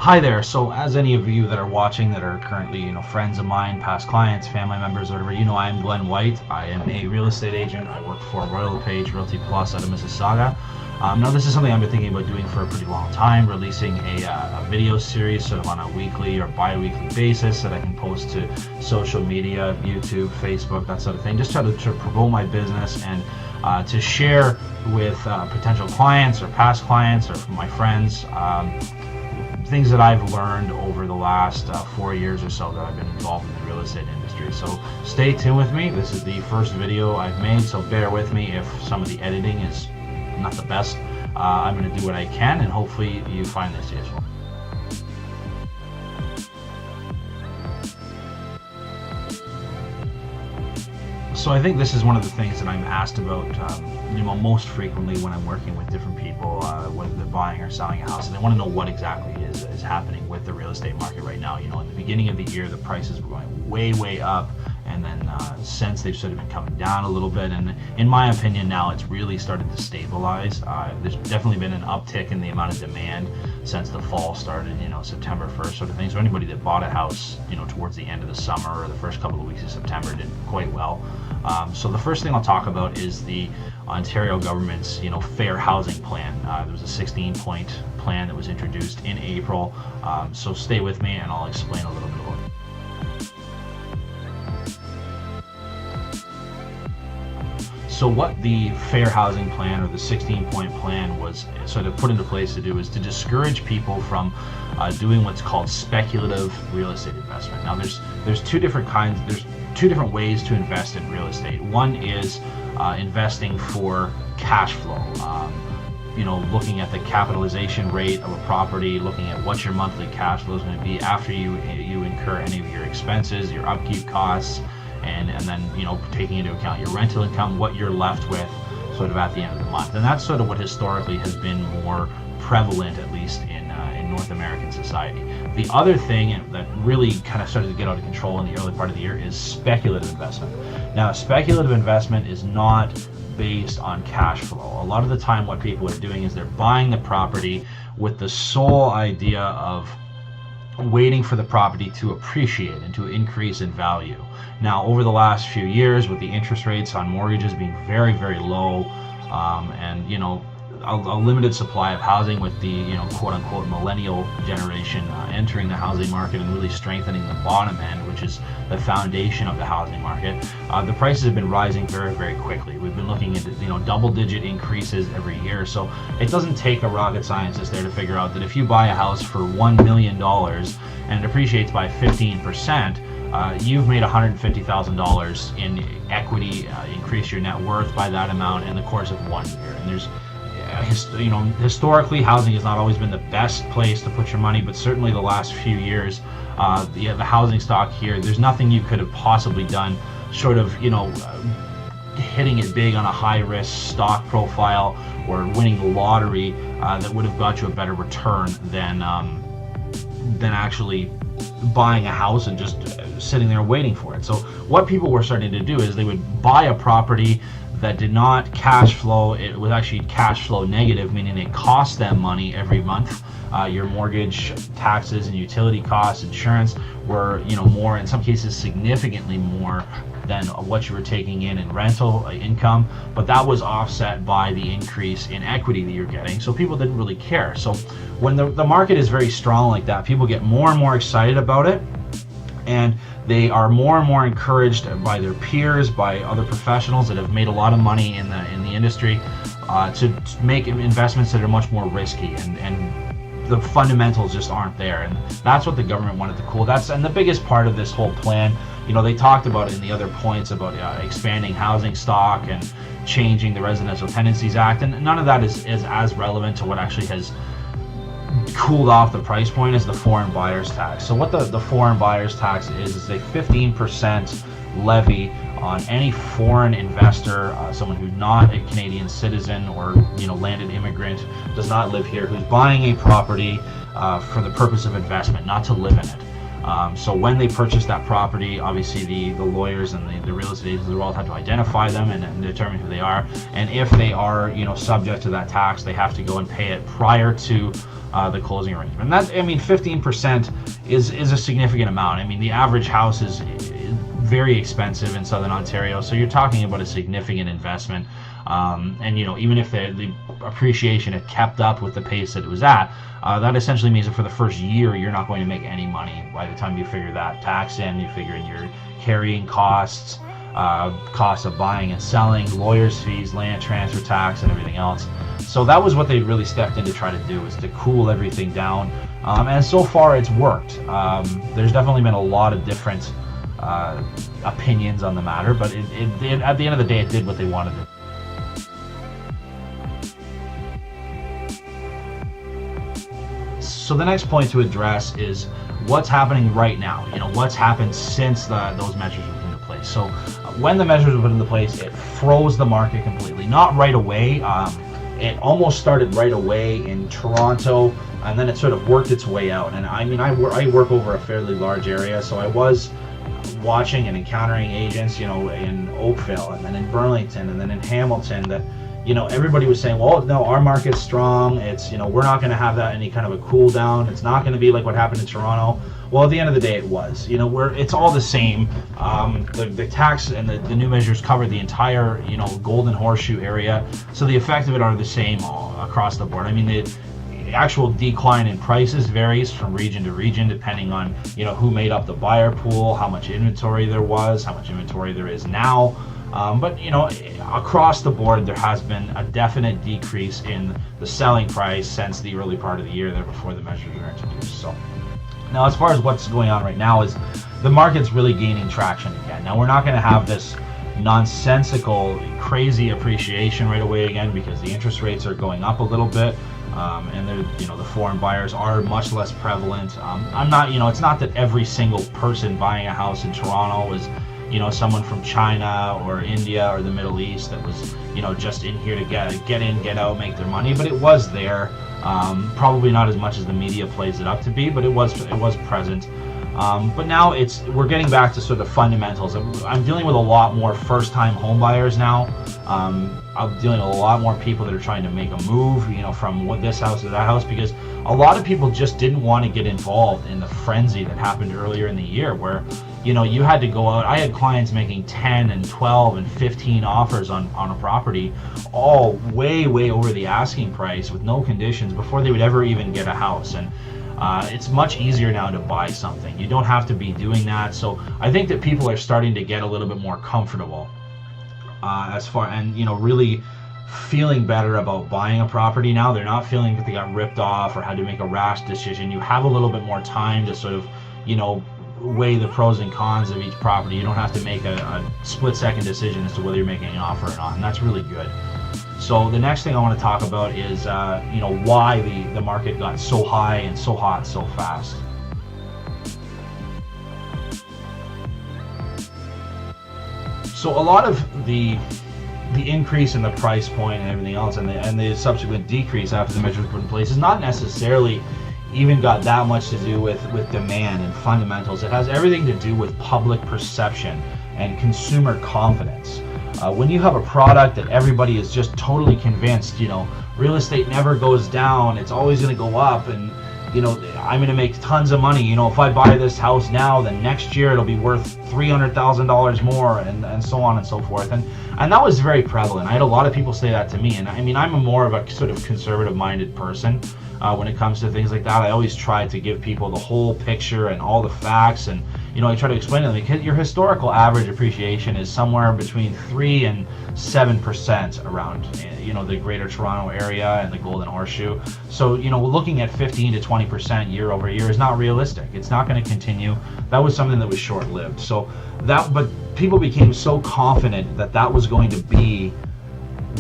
Hi there. So, as any of you that are watching that are currently, friends of mine, past clients, family members, whatever, I'm Glenn White. I am a real estate agent. I work for Royal LePage Realty Plus out of Mississauga. Now, this is something I've been thinking about doing for a pretty long time, releasing a video series sort of on a weekly or bi-weekly basis that I can post to social media, YouTube, Facebook, that sort of thing. Just try to promote my business and to share with potential clients or past clients or my friends things that I've learned over the last 4 years or so that I've been involved in the real estate industry. So stay tuned with me. This is the first video I've made, so bear with me if some of the editing is not the best. I'm going to do what I can, and hopefully you find this useful. So I think this is one of the things that I'm asked about most frequently when I'm working with different people, whether they're buying or selling a house, and they want to know what exactly is happening with the real estate market right now. At the beginning of the year, the prices were going way up, and then since they've sort of been coming down a little bit, and in my opinion now it's really started to stabilize. There's definitely been an uptick in the amount of demand since the fall started, September 1st sort of thing. So anybody that bought a house, towards the end of the summer or the first couple of weeks of September did quite well. So the first thing I'll talk about is the Ontario government's, fair housing plan. There was a 16-point plan that was introduced in April. So stay with me and I'll explain a little bit about it. So what the Fair Housing Plan, or the 16-point plan, was sort of put into place to do is to discourage people from doing what's called speculative real estate investment. Now there's two different ways to invest in real estate. One is investing for cash flow. Looking at the capitalization rate of a property, looking at what your monthly cash flow is going to be after you incur any of your expenses, your upkeep costs, and then taking into account your rental income, what you're left with sort of at the end of the month. And that's sort of what historically has been more prevalent, at least in North American society. The other thing that really kind of started to get out of control in the early part of the year is speculative investment. Now, speculative investment is not based on cash flow. A lot of the time what people are doing is they're buying the property with the sole idea of waiting for the property to appreciate and to increase in value. Now, over the last few years, with the interest rates on mortgages being very, very low, and a limited supply of housing, with the quote-unquote millennial generation entering the housing market and really strengthening the bottom end, which is the foundation of the housing market, the prices have been rising very, very quickly. We've been looking at double-digit increases every year. So it doesn't take a rocket scientist there to figure out that if you buy a house for $1 million and it appreciates by 15%, you've made $150,000 in equity, increase your net worth by that amount in the course of 1 year. And there's historically, housing has not always been the best place to put your money, but certainly the last few years, the housing stock here, there's nothing you could have possibly done short of hitting it big on a high-risk stock profile or winning the lottery that would have got you a better return than actually buying a house and just sitting there waiting for it. So what people were starting to do is they would buy a property that did not cash flow. It was actually cash flow negative, meaning it cost them money every month. Your mortgage, taxes, and utility costs, insurance were more, in some cases significantly more than what you were taking in rental income, but that was offset by the increase in equity that you're getting. So people didn't really care. So when the market is very strong like that, people get more and more excited about it, and they are more and more encouraged by their peers, by other professionals that have made a lot of money in the industry, to make investments that are much more risky, and the fundamentals just aren't there. And that's what the government wanted to cool. And the biggest part of this whole plan, they talked about it in the other points about expanding housing stock and changing the Residential Tenancies Act, and none of that is as relevant to what actually has cooled off the price point as the foreign buyers tax. So what the foreign buyers tax is a 15% levy on any foreign investor, someone who's not a Canadian citizen or landed immigrant, does not live here, who's buying a property for the purpose of investment, not to live in it. So when they purchased that property, obviously the lawyers and the real estate agents of the world have to identify them and determine who they are. And if they are, subject to that tax, they have to go and pay it prior to the closing arrangement. And that, 15% is a significant amount. I mean, the average house is very expensive in Southern Ontario, so you're talking about a significant investment. And even if the appreciation had kept up with the pace that it was at, that essentially means that for the first year you're not going to make any money. By the time you figure that tax in, you figure in your carrying costs, costs of buying and selling, lawyers' fees, land transfer tax, and everything else. So that was what they really stepped in to try to do, is to cool everything down. And so far it's worked. There's definitely been a lot of different opinions on the matter, but it at the end of the day, it did what they wanted to. So the next point to address is what's happening right now. What's happened since those measures were put into place. So when the measures were put into place, it froze the market completely. Not right away. It almost started right away in Toronto, and then it sort of worked its way out. And I work over a fairly large area, so I was watching and encountering agents, in Oakville, and then in Burlington, and then in Hamilton, that everybody was saying, well, no, our market's strong. It's, we're not going to have that any kind of a cool down. It's not going to be like what happened in Toronto. Well, at the end of the day, it was. It's all the same. The tax and the new measures cover the entire, Golden Horseshoe area. So the effect of it are the same all across the board. I mean, the actual decline in prices varies from region to region, depending on, who made up the buyer pool, how much inventory there was, how much inventory there is now. But across the board, there has been a definite decrease in the selling price since the early part of the year there, before the measures were introduced. So now, as far as what's going on right now, is the market's really gaining traction again. Now, we're not going to have this nonsensical, crazy appreciation right away again, because the interest rates are going up a little bit. And the foreign buyers are much less prevalent. I'm not, it's not that every single person buying a house in Toronto was, someone from China or India or the Middle East that was, just in here to get in, get out, make their money. But it was there. Probably not as much as the media plays it up to be, but it was present. But now we're getting back to sort of fundamentals. I'm dealing with a lot more first-time home buyers now. I'm dealing with a lot more people that are trying to make a move, from this house to that house, because a lot of people just didn't want to get involved in the frenzy that happened earlier in the year, where you had to go out. I had clients making 10 and 12 and 15 offers on a property, all way over the asking price with no conditions, before they would ever even get a house. And it's much easier now to buy something. You don't have to be doing that. So I think that people are starting to get a little bit more comfortable really feeling better about buying a property now. They're not feeling that they got ripped off or had to make a rash decision. You have a little bit more time to sort of, weigh the pros and cons of each property. You don't have to make a split-second decision as to whether you're making an offer or not, and that's really good. So the next thing I want to talk about is, why the market got so high and so hot so fast. So a lot of the increase in the price point and everything else, and the subsequent decrease after the measures were put in place, is not necessarily even got that much to do with demand and fundamentals. It has everything to do with public perception and consumer confidence. When you have a product that everybody is just totally convinced, real estate never goes down, it's always going to go up, and I'm going to make tons of money. If I buy this house now, then next year it'll be worth $300,000 more, and so on and so forth. And that was very prevalent. I had a lot of people say that to me, and I'm a more of a sort of conservative-minded person when it comes to things like that. I always try to give people the whole picture and all the facts, and I try to explain to them, because your historical average appreciation is somewhere between 3 and 7% around the Greater Toronto Area and the Golden Horseshoe. So looking at 15 to 20% year over year is not realistic. It's not going to continue. That was something that was short-lived. But people became so confident that was going to be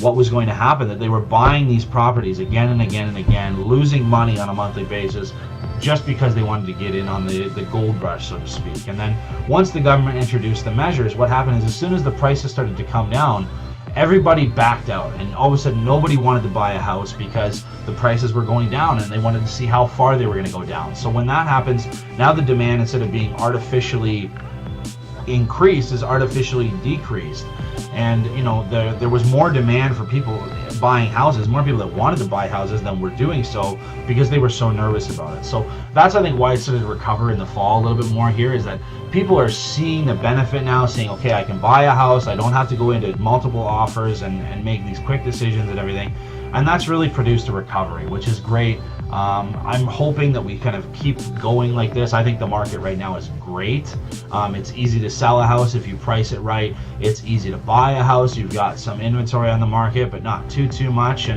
what was going to happen, that they were buying these properties again and again and again, losing money on a monthly basis, just because they wanted to get in on the gold rush, so to speak. And then once the government introduced the measures, what happened is, as soon as the prices started to come down, everybody backed out, and all of a sudden nobody wanted to buy a house because the prices were going down and they wanted to see how far they were going to go down. So when that happens, now the demand, instead of being artificially increased, is artificially decreased. And you know, there was more demand for people buying houses, more people that wanted to buy houses than were doing so, because they were so nervous about it. So that's, I think, why it started to recover in the fall a little bit more here, is that people are seeing the benefit now, saying, okay, I can buy a house, I don't have to go into multiple offers and make these quick decisions and everything. And that's really produced a recovery, which is great. I'm hoping that we kind of keep going like this. I think the market right now is great. It's easy to sell a house if you price it right. It's easy to buy a house. You've got some inventory on the market, but not too much.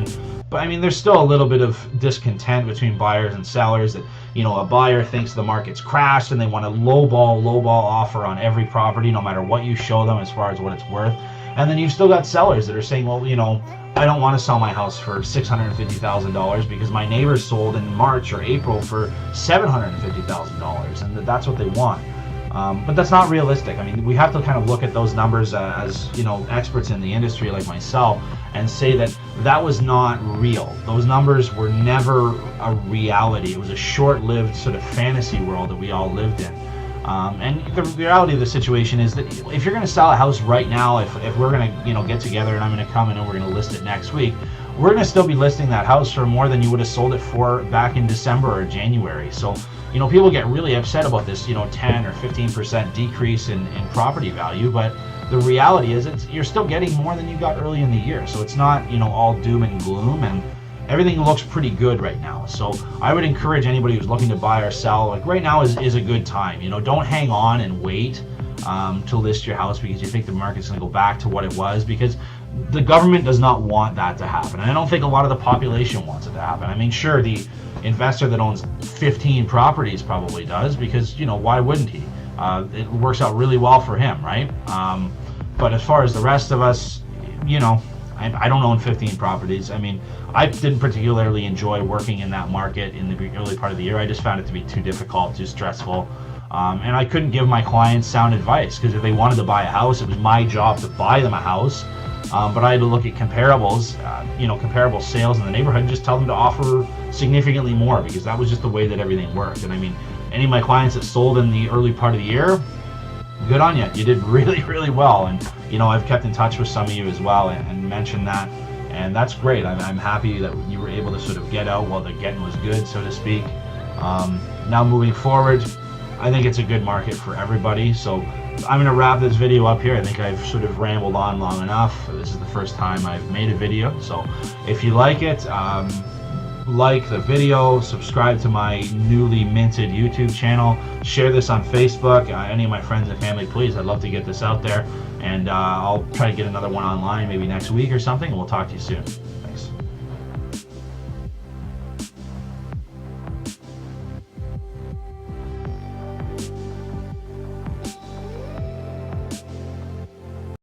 But I mean, there's still a little bit of discontent between buyers and sellers, that, you know, a buyer thinks the market's crashed and they want to lowball offer on every property, no matter what you show them as far as what it's worth. And then you've still got sellers that are saying, well, you know, I don't want to sell my house for $650,000 because my neighbor sold in March or April for $750,000, and that's what they want. But that's not realistic. I mean, we have to kind of look at those numbers as, you know, experts in the industry like myself, and say that that was not real. Those numbers were never a reality. It was a short-lived sort of fantasy world that we all lived in. And the reality of the situation is that if you're going to sell a house right now, if we're going to, you know, get together and I'm going to come in and we're going to list it next week, we're going to still be listing that house for more than you would have sold it for back in December or January. So, you know, people get really upset about this, you know, 10 or 15% decrease in property value, but the reality is you're still getting more than you got early in the year. So it's not, you know, all doom and gloom, and everything looks pretty good right now. So I would encourage anybody who's looking to buy or sell, like right now is a good time. You know, don't hang on and wait to list your house because you think the market's going to go back to what it was, because the government does not want that to happen. And I don't think a lot of the population wants it to happen. I mean, sure, the investor that owns 15 properties probably does, because, you know, why wouldn't he? It works out really well for him, right? But as far as the rest of us, you know, I don't own 15 properties. I mean, I didn't particularly enjoy working in that market in the early part of the year. I just found it to be too difficult, too stressful. And I couldn't give my clients sound advice, because if they wanted to buy a house, it was my job to buy them a house. But I had to look at comparables, you know, comparable sales in the neighborhood, and just tell them to offer significantly more, because that was just the way that everything worked. And I mean, any of my clients that sold in the early part of the year, good on you. You did really well. And, you know, I've kept in touch with some of you as well and mentioned that. And that's great. I'm happy that you were able to sort of get out while the getting was good, so to speak. Now moving forward, I think it's a good market for everybody. So I'm going to wrap this video up here. I think I've sort of rambled on long enough. This is the first time I've made a video. So if you like it, like the video, subscribe to my newly minted YouTube channel, share this on Facebook. Any of my friends and family, please, I'd love to get this out there. And I'll try to get another one online maybe next week or something, and we'll talk to you soon.